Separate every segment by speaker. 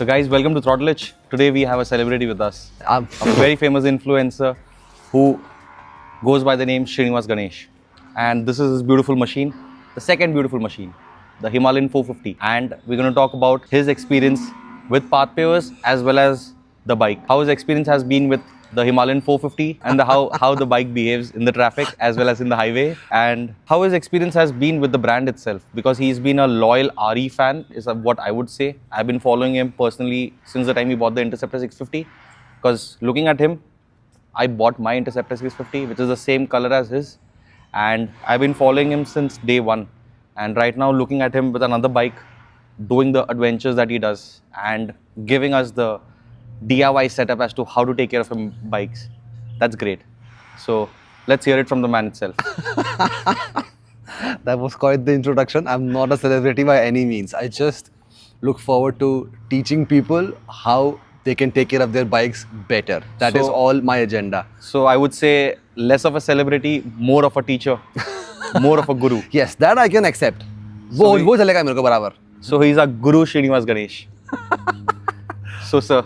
Speaker 1: So guys, welcome to Throttle Itch. Today we have a celebrity with us. A very famous influencer who goes by the name Shinas Ganesh. And this is his beautiful machine, the second beautiful machine, the Himalayan 450. And we're going to talk about his experience with path pavers as well as the bike. How his experience has been with the Himalayan 450 and how the bike behaves in the traffic as well as in the highway, and how his experience has been with the brand itself, because he's been a loyal RE fan is what I would say. I've been following him personally since the time he bought the Interceptor 650, because looking at him, I bought my Interceptor 650 which is the same color as his, and I've been following him since day one. And right now looking at him with another bike, doing the adventures that he does and giving us the DIY setup as to how to take care of him bikes. That's great. So let's hear it from the man itself.
Speaker 2: That was quite the introduction. I'm not a celebrity by any means. I just look forward to teaching people how they can take care of their bikes better. That is all my agenda.
Speaker 1: So I would say less of a celebrity, more of a teacher, more of a guru.
Speaker 2: Yes, that I can accept. वो चलेगा मेरे को बराबर.
Speaker 1: So he's a guru Shinas Ganesh. So sir,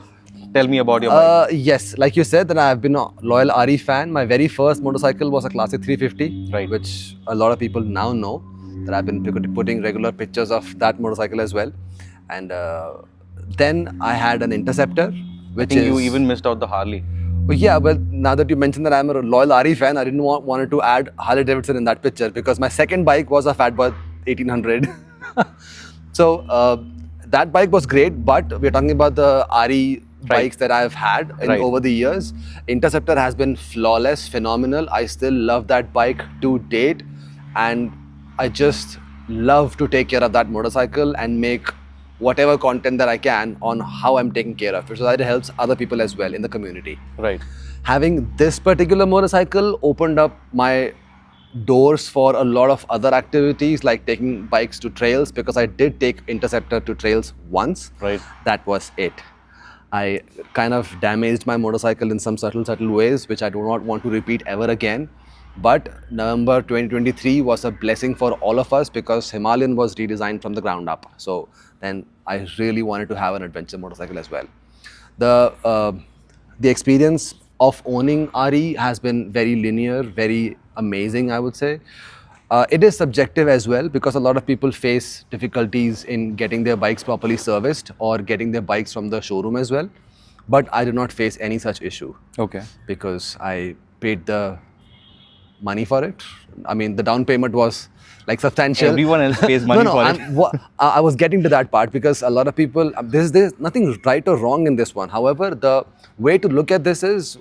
Speaker 1: tell me about your bike.
Speaker 2: Yes, like you said, that I've been a loyal RE fan. My very first motorcycle was a classic 350,
Speaker 1: Right.
Speaker 2: which a lot of people now know. That I've been putting regular pictures of that motorcycle as well. And then I had an Interceptor, which
Speaker 1: I think you even missed out the Harley.
Speaker 2: Well, yeah, but now that you mentioned that I'm a loyal RE fan, I didn't wanted to add Harley Davidson in that picture, because my second bike was a Fatboy 1800. So that bike was great, but we're talking about the RE bikes that I've had over the years. Interceptor has been flawless, phenomenal. I still love that bike to date, and I just love to take care of that motorcycle and make whatever content that I can on how I'm taking care of it, so that it helps other people as well in the community.
Speaker 1: Right.
Speaker 2: Having this particular motorcycle opened up my doors for a lot of other activities, like taking bikes to trails, because I did take Interceptor to trails once.
Speaker 1: Right.
Speaker 2: That was it. I kind of damaged my motorcycle in some subtle ways, which I do not want to repeat ever again. But November 2023 was a blessing for all of us, because Himalayan was redesigned from the ground up. So then I really wanted to have an adventure motorcycle as well. The experience of owning RE has been very linear, very amazing, I would say. It is subjective as well, because a lot of people face difficulties in getting their bikes properly serviced or getting their bikes from the showroom as well. But I did not face any such issue.
Speaker 1: Okay.
Speaker 2: Because I paid the money for it. I mean, the down payment was like substantial.
Speaker 1: Everyone else pays money for it.
Speaker 2: I was getting to that part, because a lot of people, there's nothing right or wrong in this one. However, the way to look at this is,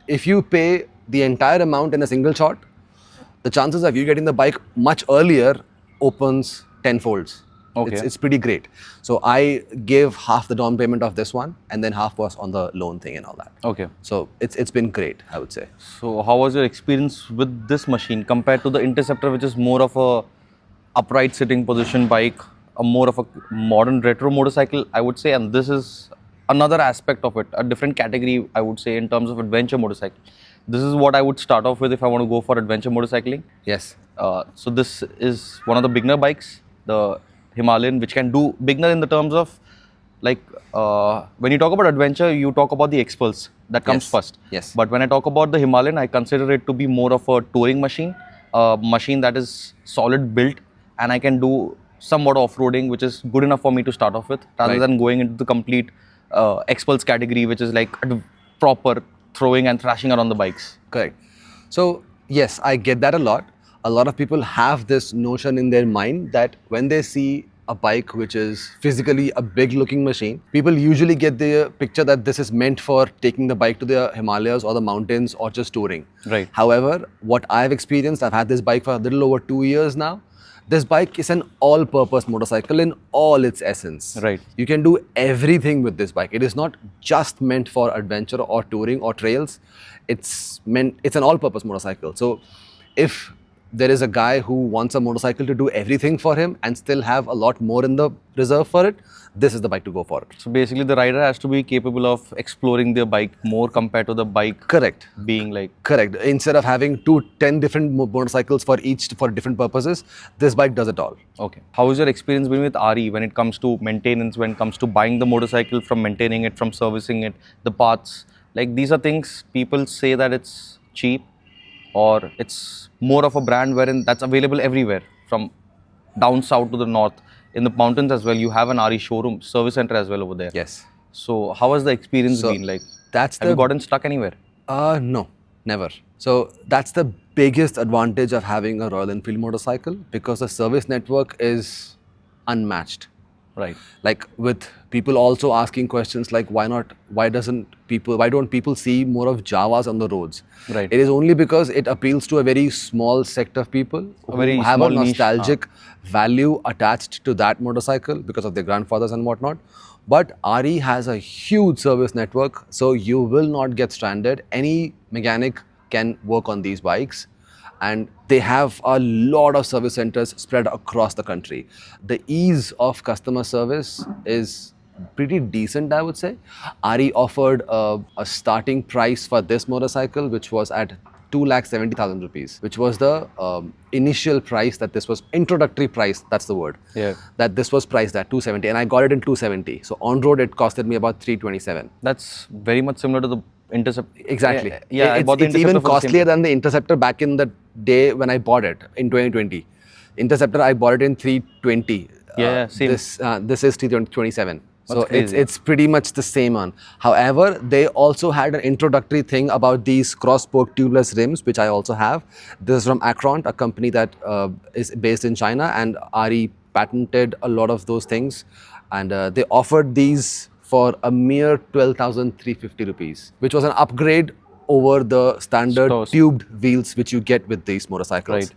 Speaker 2: if you pay the entire amount in a single shot, the chances of you getting the bike much earlier opens tenfolds.
Speaker 1: Okay.
Speaker 2: It's pretty great. So I gave half the down payment of this one, and then half was on the loan thing and all that.
Speaker 1: Okay.
Speaker 2: So it's been great, I would say.
Speaker 1: So how was your experience with this machine compared to the Interceptor, which is more of a upright sitting position bike, a more of a modern retro motorcycle, I would say, and this is another aspect of it, a different category, I would say, in terms of adventure motorcycle. This is what I would start off with if I want to go for adventure motorcycling.
Speaker 2: Yes.
Speaker 1: So this is one of the beginner bikes, the Himalayan, which can do beginner in the terms of, like, when you talk about adventure, you talk about the X-Pulse that comes first.
Speaker 2: Yes.
Speaker 1: But when I talk about the Himalayan, I consider it to be more of a touring machine, a machine that is solid built, and I can do somewhat off-roading, which is good enough for me to start off with, rather than going into the complete X-Pulse category, which is like proper throwing and thrashing around the bikes.
Speaker 2: Correct. So yes, I get that a lot. A lot of people have this notion in their mind that when they see a bike which is physically a big looking machine, people usually get the picture that this is meant for taking the bike to the Himalayas or the mountains or just touring.
Speaker 1: Right.
Speaker 2: However, what I've experienced, I've had this bike for a little over 2 years now. This bike is an all-purpose motorcycle in all its essence.
Speaker 1: Right.
Speaker 2: You can do everything with this bike. It is not just meant for adventure or touring or trails. It's an all-purpose motorcycle. So if there is a guy who wants a motorcycle to do everything for him and still have a lot more in the reserve for it, this is the bike to go for it.
Speaker 1: So basically, the rider has to be capable of exploring their bike more compared to the bike
Speaker 2: Correct.
Speaker 1: being like.
Speaker 2: Correct. Instead of having 10 different motorcycles for each for different purposes, this bike does it all.
Speaker 1: Okay. How is your experience been with RE when it comes to maintenance, when it comes to buying the motorcycle, from maintaining it, from servicing it, the parts? Like, these are things people say that it's cheap, or it's more of a brand wherein that's available everywhere, from down south to the north. In the mountains as well, you have an RE showroom, service center as well over there.
Speaker 2: Yes.
Speaker 1: So how has the experience
Speaker 2: So,
Speaker 1: been like?
Speaker 2: That's
Speaker 1: Have you gotten stuck anywhere?
Speaker 2: No, never. So that's the biggest advantage of having a Royal Enfield motorcycle, because the service network is unmatched.
Speaker 1: Right.
Speaker 2: Like, with people also asking questions like, why don't people see more of Javas on the roads?
Speaker 1: Right.
Speaker 2: It is only because it appeals to a very small sect of people who
Speaker 1: very
Speaker 2: have a
Speaker 1: small niche,
Speaker 2: nostalgic value attached to that motorcycle because of their grandfathers and whatnot. But RE has a huge service network, so you will not get stranded. Any mechanic can work on these bikes, and they have a lot of service centers spread across the country. The ease of customer service is pretty decent, I would say. RE offered a starting price for this motorcycle, which was at 2,70,000 rupees, which was the initial price that this was, introductory price, that's the word.
Speaker 1: Yeah.
Speaker 2: That this was priced at 270, and I got it in 270. So on road, it costed me about 327.
Speaker 1: That's very much similar to the Interceptor.
Speaker 2: Exactly.
Speaker 1: Yeah, I bought the
Speaker 2: it's
Speaker 1: Interceptor
Speaker 2: even
Speaker 1: for the same
Speaker 2: costlier than the Interceptor back in the day when I bought it in 2020. Interceptor, I bought it in 320.
Speaker 1: Yeah, same.
Speaker 2: This is 327. So
Speaker 1: crazy.
Speaker 2: it's pretty much the same one. However, they also had an introductory thing about these cross-spoke tubeless rims, which I also have. This is from Acron, a company that is based in China, and RE patented a lot of those things. And they offered these for a mere 12,350 rupees, which was an upgrade over the standard tubed wheels which you get with these motorcycles.
Speaker 1: Right.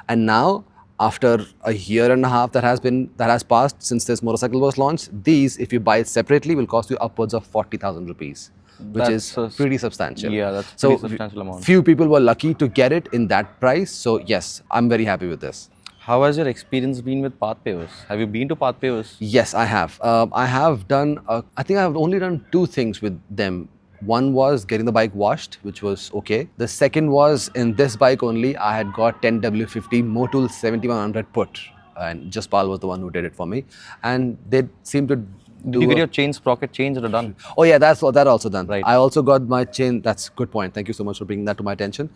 Speaker 2: And now, after a year and a half that has passed since this motorcycle was launched, these, if you buy it separately, will cost you upwards of 40,000 rupees, which is pretty substantial.
Speaker 1: Yeah, that's a pretty substantial amount.
Speaker 2: Few people were lucky to get it in that price. So yes, I'm very happy with this.
Speaker 1: How has your experience been with path pavers? Have you been to path pavers?
Speaker 2: Yes, I have. I have done, I think I have only done two things with them. One was getting the bike washed, which was okay. The second was, in this bike only, I had got 10W50 Motul 7100 put. And Jaspal was the one who did it for me. And they seemed to do...
Speaker 1: Did you get your chain sprocket changed or done?
Speaker 2: Oh yeah, that also done.
Speaker 1: Right.
Speaker 2: I also got my chain, that's a good point. Thank you so much for bringing that to my attention.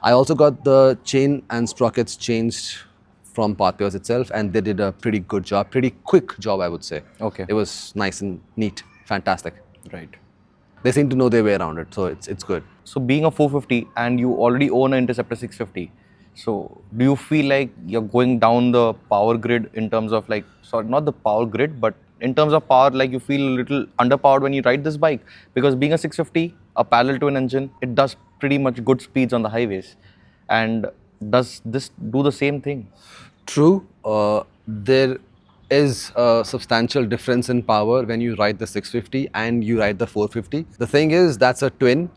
Speaker 2: I also got the chain and sprockets changed from path pavers itself, and they did a pretty good job, pretty quick job, I would say.
Speaker 1: Okay.
Speaker 2: It was nice and neat, fantastic.
Speaker 1: Right.
Speaker 2: They seem to know their way around it, so it's good.
Speaker 1: So being a 450 and you already own an Interceptor 650, so do you feel like you're going down the power grid in terms of like, sorry, not the power grid, but in terms of power, like you feel a little underpowered when you ride this bike? Because being a 650, a parallel to an engine, it does pretty much good speeds on the highways. And does this do the same thing?
Speaker 2: True. There is a substantial difference in power when you ride the 650 and you ride the 450. The thing is, that's a twin.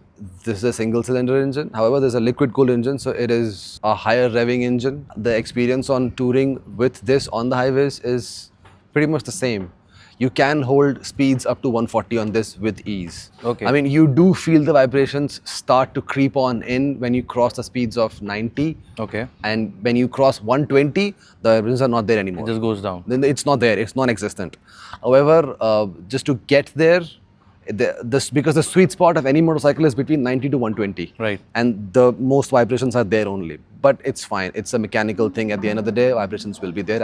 Speaker 2: This is a single cylinder engine. However, there's a liquid cooled engine, so it is a higher revving engine. The experience on touring with this on the highways is pretty much the same. You can hold speeds up to 140 on this with ease.
Speaker 1: Okay.
Speaker 2: I mean, you do feel the vibrations start to creep on in when you cross the speeds of 90.
Speaker 1: Okay.
Speaker 2: And when you cross 120, the vibrations are not there anymore.
Speaker 1: It just goes down.
Speaker 2: Then it's not there. It's non-existent. However, just to get there, because the sweet spot of any motorcycle is between 90 to 120.
Speaker 1: Right.
Speaker 2: And the most vibrations are there only. But it's fine. It's a mechanical thing. At the end of the day, vibrations will be there.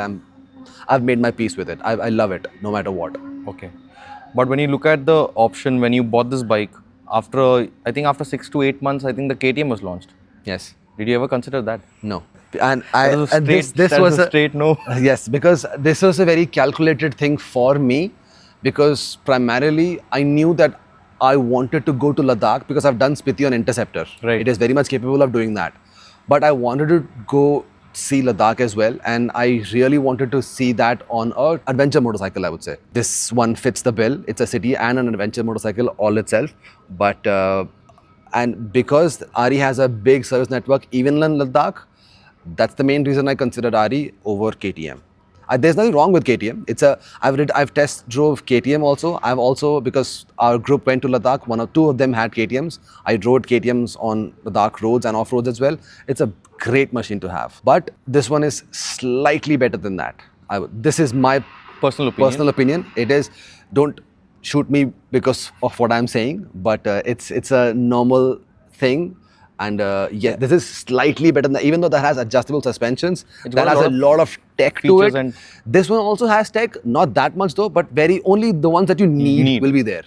Speaker 2: I've made my peace with it. I love it, no matter what.
Speaker 1: Okay. But when you look at the option, when you bought this bike, I think after 6 to 8 months, I think the KTM was launched.
Speaker 2: Yes.
Speaker 1: Did you ever consider that?
Speaker 2: No. And
Speaker 1: This was a straight no.
Speaker 2: Yes, because this was a very calculated thing for me, because primarily I knew that I wanted to go to Ladakh because I've done Spiti on Interceptor.
Speaker 1: Right.
Speaker 2: It is very much capable of doing that. But I wanted to go see Ladakh as well, and I really wanted to see that on an adventure motorcycle, I would say. This one fits the bill. It's a city and an adventure motorcycle all itself. But and because RE has a big service network, even in Ladakh, That's the main reason I considered RE over KTM. There's nothing wrong with KTM. I've test drove KTM also. I've also, because our group went to Ladakh, one or two of them had KTMs. I rode KTMs on Ladakh roads and off roads as well. It's a great machine to have. But this one is slightly better than that. This is my personal opinion. It is. Don't shoot me because of what I'm saying, but it's a normal thing. And yeah, this is slightly better than, even though that has adjustable suspensions, that has a lot of tech to it. And this one also has tech, not that much though, but only the ones that you need will be there.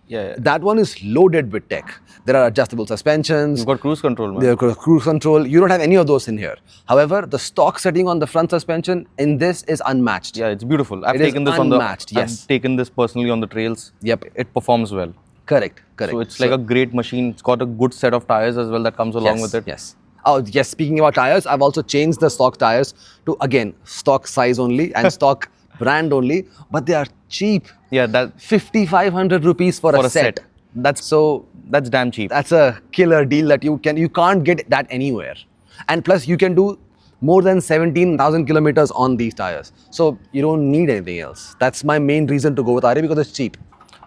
Speaker 1: Yeah.
Speaker 2: That one is loaded with tech. There are adjustable suspensions.
Speaker 1: You've got cruise control, man.
Speaker 2: You've got cruise control. You don't have any of those in here. However, the stock setting on the front suspension in this is unmatched.
Speaker 1: Yeah, it's beautiful. I've taken this
Speaker 2: I've
Speaker 1: taken this personally on the trails.
Speaker 2: Yep.
Speaker 1: It performs well.
Speaker 2: Correct.
Speaker 1: So it's like a great machine. It's got a good set of tires as well that comes along with it.
Speaker 2: Yes. Oh, yes. Speaking about tires, I've also changed the stock tires to, again, stock size only and stock brand only, but they are cheap.
Speaker 1: Yeah, that
Speaker 2: 5,500 rupees for a set.
Speaker 1: That's damn cheap.
Speaker 2: That's a killer deal that you can't get that anywhere. And plus, you can do more than 17,000 kilometers on these tires. So you don't need anything else. That's my main reason to go with RE, because it's cheap.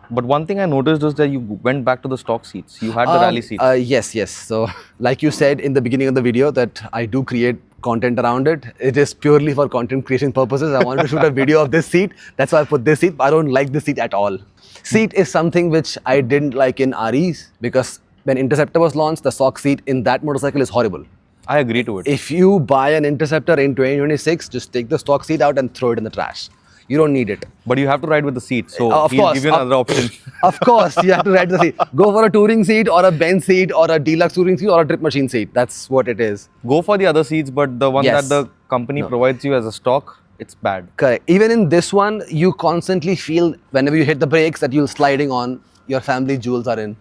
Speaker 1: But one thing I noticed is that you went back to the stock seats. You had the rally seats.
Speaker 2: Yes. So, like you said in the beginning of the video, that I do create content around it. It is purely for content creation purposes. I wanted to shoot a video of this seat. That's why I put this seat. But I don't like this seat at all. Seat is something which I didn't like in REs, because when Interceptor was launched, the stock seat in that motorcycle is horrible.
Speaker 1: I agree to it.
Speaker 2: If you buy an Interceptor in 2026, just take the stock seat out and throw it in the trash. You don't need it.
Speaker 1: But you have to ride with the seat. So
Speaker 2: of course,
Speaker 1: give you another option.
Speaker 2: Of course, you have to ride the seat. Go for a touring seat or a bench seat or a deluxe touring seat or a trip machine seat. That's what it is.
Speaker 1: Go for the other seats, but the one that the company provides you as a stock, it's bad.
Speaker 2: Correct. Even in this one, you constantly feel whenever you hit the brakes that you're sliding on, your family jewels are in.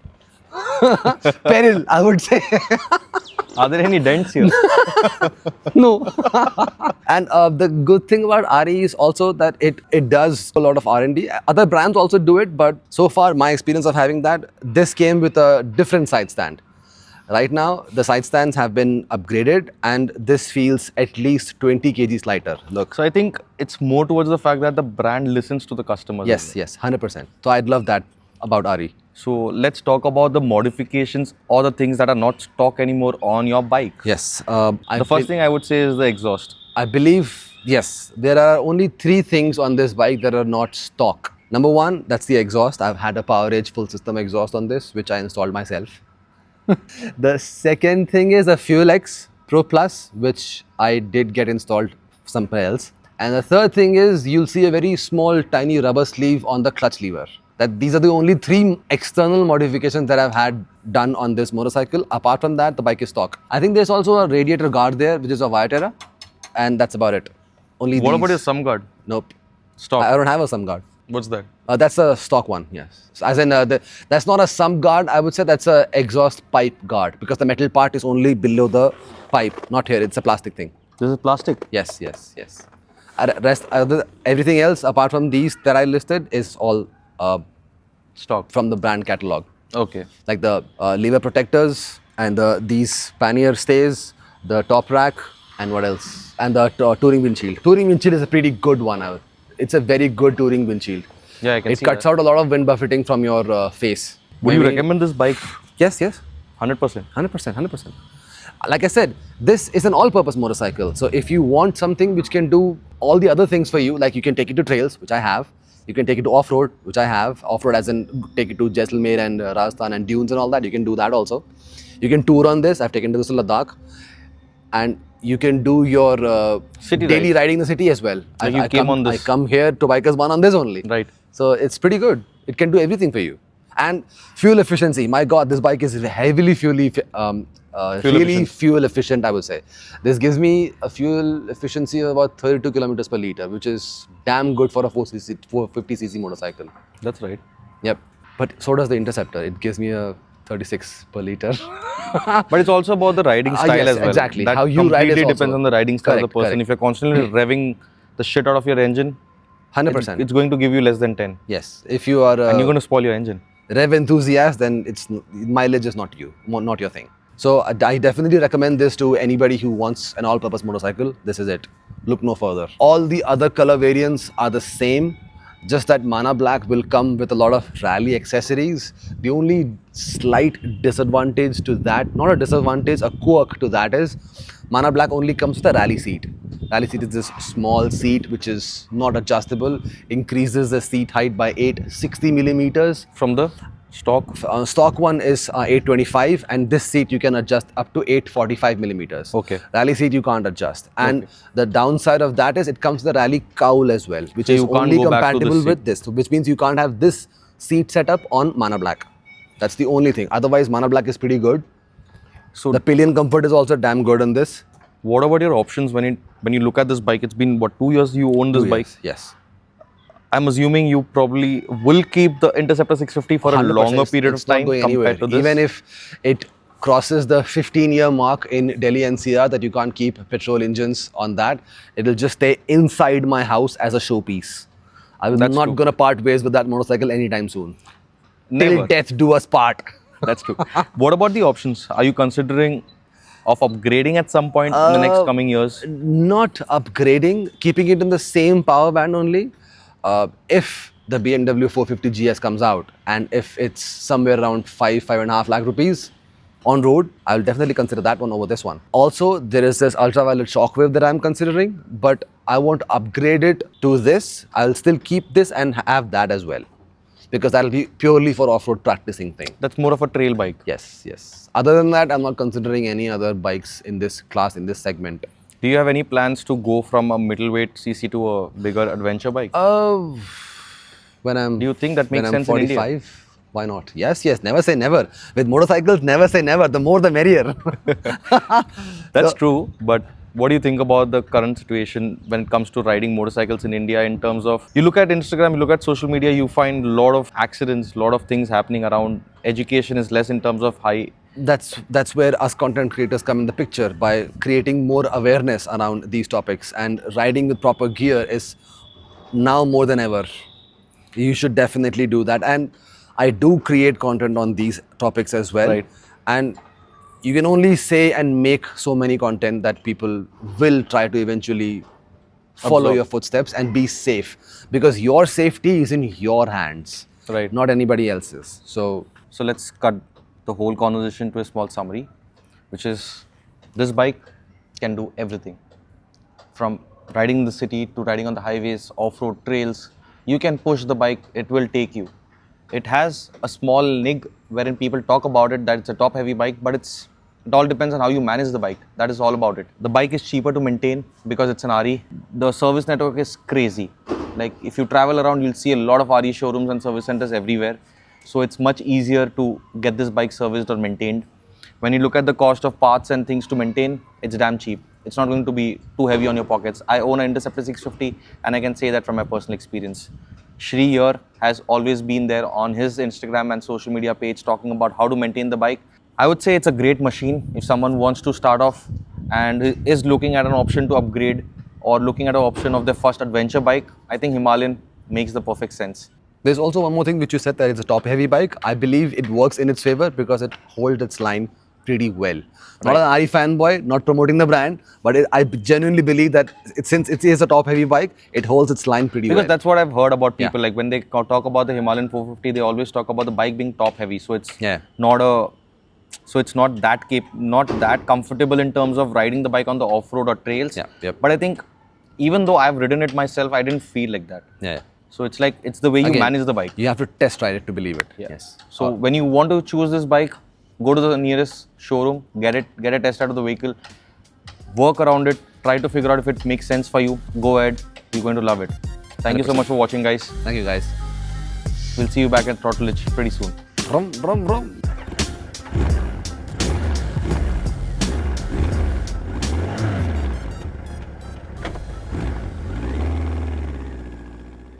Speaker 2: Peril, I would say.
Speaker 1: Are there any dents here?
Speaker 2: No. And the good thing about RE is also that it does a lot of R&D. Other brands also do it, but so far my experience of having that, this came with a different side stand. Right now, the side stands have been upgraded and this feels at least 20 kgs lighter. Look.
Speaker 1: So I think it's more towards the fact that the brand listens to the customers.
Speaker 2: Yes, 100%. So I'd love that about RE.
Speaker 1: So let's talk about the modifications or the things that are not stock anymore on your bike.
Speaker 2: Yes.
Speaker 1: The first thing I would say is the exhaust.
Speaker 2: I believe, yes, there are only 3 things on this bike that are not stock. Number 1, that's the exhaust. I've had a PowerEdge full system exhaust on this, which I installed myself. The second thing is a FuelX Pro Plus, which I did get installed somewhere else. And the third thing is you'll see a very small, tiny rubber sleeve on the clutch lever. These are the only 3 external modifications that I've had done on this motorcycle. Apart from that, the bike is stock. I think there's also a radiator guard there, which is a Viterra, and that's about it. Only
Speaker 1: What about your sum guard?
Speaker 2: Nope.
Speaker 1: Stock.
Speaker 2: I don't have a sum guard.
Speaker 1: What's that?
Speaker 2: That's a stock one, yes. So as in, that's not a sum guard, I would say that's a exhaust pipe guard, because the metal part is only below the pipe, not here, it's a plastic thing.
Speaker 1: This is plastic?
Speaker 2: Yes. Everything else apart from these that I listed is all
Speaker 1: stock
Speaker 2: from the brand catalog.
Speaker 1: Okay.
Speaker 2: Like the lever protectors and these pannier stays, the top rack, and what else? And the touring windshield. Touring windshield is a pretty good one. It's a very good touring windshield.
Speaker 1: Yeah, I can see
Speaker 2: It cuts out a lot of wind buffeting from your face.
Speaker 1: Would you recommend this bike?
Speaker 2: Yes.
Speaker 1: 100%.
Speaker 2: 100%. Like I said, this is an all-purpose motorcycle. So if you want something which can do all the other things for you, like you can take it to trails, which I have. You can take it to off-road, which I have. Off-road as in take it to Jaisalmer and Rajasthan and dunes and all that. You can do that also. You can tour on this. I've taken this to Ladakh. And you can do your daily riding in the city as well.
Speaker 1: I
Speaker 2: come here to Bikers One on this only.
Speaker 1: Right.
Speaker 2: So it's pretty good. It can do everything for you. And fuel efficiency. My God, this bike is heavily fuel efficient, I would say. This gives me a fuel efficiency of about 32 kilometers per liter, which is damn good for a 450cc motorcycle.
Speaker 1: That's right.
Speaker 2: Yep. But so does the Interceptor. It gives me a 36 per liter.
Speaker 1: But it's also about the riding style as well.
Speaker 2: Exactly.
Speaker 1: That
Speaker 2: how you ride
Speaker 1: completely depends on the riding style of the person.
Speaker 2: Correct.
Speaker 1: If you're constantly revving the shit out of your engine,
Speaker 2: 100%.
Speaker 1: It's going to give you less than 10.
Speaker 2: Yes. If you are
Speaker 1: and you're going to spoil your engine.
Speaker 2: rev enthusiast, then mileage is not your thing. So I definitely recommend this to anybody who wants an all-purpose motorcycle. This is it. Look no further. All the other color variants are the same, just that Mana Black will come with a lot of rally accessories. The only slight disadvantage to that, not a disadvantage, a quirk to that is Mana Black only comes with a rally seat. Rally seat is this small seat which is not adjustable, increases the seat height by 860 millimeters.
Speaker 1: From the stock?
Speaker 2: Stock one is 825, and this seat you can adjust up to 845 millimeters.
Speaker 1: Okay.
Speaker 2: Rally seat you can't adjust. And
Speaker 1: Okay.
Speaker 2: the downside of that is it comes with a rally cowl as well, which
Speaker 1: So
Speaker 2: is
Speaker 1: you can't
Speaker 2: only
Speaker 1: go back to
Speaker 2: compatible
Speaker 1: this
Speaker 2: with this, which means you can't have this seat setup on Mana Black. That's the only thing. Otherwise, Mana Black is pretty good.
Speaker 1: So
Speaker 2: The pillion comfort is also damn good on this.
Speaker 1: what about your options when you look at this bike? It's been what, 2 years you own this
Speaker 2: 2
Speaker 1: bike?
Speaker 2: years, yes.
Speaker 1: I'm assuming you probably will keep the Interceptor 650 for a
Speaker 2: 100%.
Speaker 1: longer period
Speaker 2: It's
Speaker 1: of time
Speaker 2: not going anywhere.
Speaker 1: compared to this.
Speaker 2: Even if it crosses the 15-year mark in Delhi NCR that you can't keep petrol engines on that, it'll just stay inside my house as a showpiece. I'm
Speaker 1: That's
Speaker 2: not
Speaker 1: true.
Speaker 2: going to part ways with that motorcycle anytime soon.
Speaker 1: Never.
Speaker 2: Till death do us part.
Speaker 1: That's true. What about the options? Are you considering of upgrading at some point in the next coming years?
Speaker 2: Not upgrading, keeping it in the same power band only. If the BMW 450 GS comes out and if it's somewhere around 5.5 lakh rupees on road, I'll definitely consider that one over this one. Also, there is this ultraviolet shockwave that I'm considering, but I won't upgrade it to this. I'll still keep this and have that as well, because that'll be purely for off-road practicing thing.
Speaker 1: That's more of a trail bike.
Speaker 2: Yes, yes. Other than that, I'm not considering any other bikes in this class, in this segment.
Speaker 1: Do you have any plans to go from a middleweight CC to a bigger adventure bike?
Speaker 2: When I'm
Speaker 1: Do you think that makes
Speaker 2: when I'm
Speaker 1: sense in India?
Speaker 2: 45, why not? Yes, yes. Never say never. With motorcycles, never say never. The more, the merrier.
Speaker 1: That's true, but what do you think about the current situation when it comes to riding motorcycles in India in terms of, you look at Instagram, you look at social media, you find a lot of accidents, a lot of things happening around. Education is less in terms of high.
Speaker 2: That's where us content creators come in the picture, by creating more awareness around these topics, and riding with proper gear is now more than ever. You should definitely do that, and I do create content on these topics as well.
Speaker 1: Right.
Speaker 2: And you can only say and make so many content that people will try to eventually follow
Speaker 1: Absorb.
Speaker 2: your footsteps and be safe, because your safety is in your hands,
Speaker 1: Right.
Speaker 2: not anybody else's. So
Speaker 1: So let's cut the whole conversation to a small summary, which is this bike can do everything. From riding in the city to riding on the highways, off-road trails, you can push the bike, it will take you. It has a small nig wherein people talk about it that it's a top-heavy bike, but it all depends on how you manage the bike. That is all about it. The bike is cheaper to maintain because it's an RE. The service network is crazy. Like if you travel around, you'll see a lot of RE showrooms and service centers everywhere. So it's much easier to get this bike serviced or maintained. When you look at the cost of parts and things to maintain, it's damn cheap. It's not going to be too heavy on your pockets. I own an Interceptor 650 and I can say that from my personal experience. Shri here has always been there on his Instagram and social media page talking about how to maintain the bike. I would say it's a great machine if someone wants to start off and is looking at an option to upgrade or looking at an option of their first adventure bike. I think Himalayan makes the perfect sense.
Speaker 2: there's also one more thing which you said, that it's a top-heavy bike. I believe it works in its favor because it holds its line pretty well. Not an RE fanboy, not promoting the brand, but I genuinely believe that since it is a top-heavy bike, it holds its line pretty well.
Speaker 1: Because that's what I've heard about people.
Speaker 2: Yeah.
Speaker 1: Like when they talk about the Himalayan 450, they always talk about the bike being top-heavy. So it's
Speaker 2: Yeah.
Speaker 1: not that comfortable in terms of riding the bike on the off-road or trails.
Speaker 2: Yeah, yep.
Speaker 1: But I think even though I've ridden it myself, I didn't feel like that.
Speaker 2: Yeah.
Speaker 1: So it's like it's the way you
Speaker 2: Again,
Speaker 1: manage the bike.
Speaker 2: You have to test ride it to believe it.
Speaker 1: Yeah.
Speaker 2: Yes.
Speaker 1: So when you want to choose this bike, go to the nearest showroom, get a test out of the vehicle, work around it, try to figure out if it makes sense for you. Go ahead, you're going to love it. Thank you so
Speaker 2: 100%.
Speaker 1: much for watching, guys.
Speaker 2: Thank you, guys.
Speaker 1: We'll see you back at Throttle Itch pretty soon.
Speaker 2: Rum, rum, rum.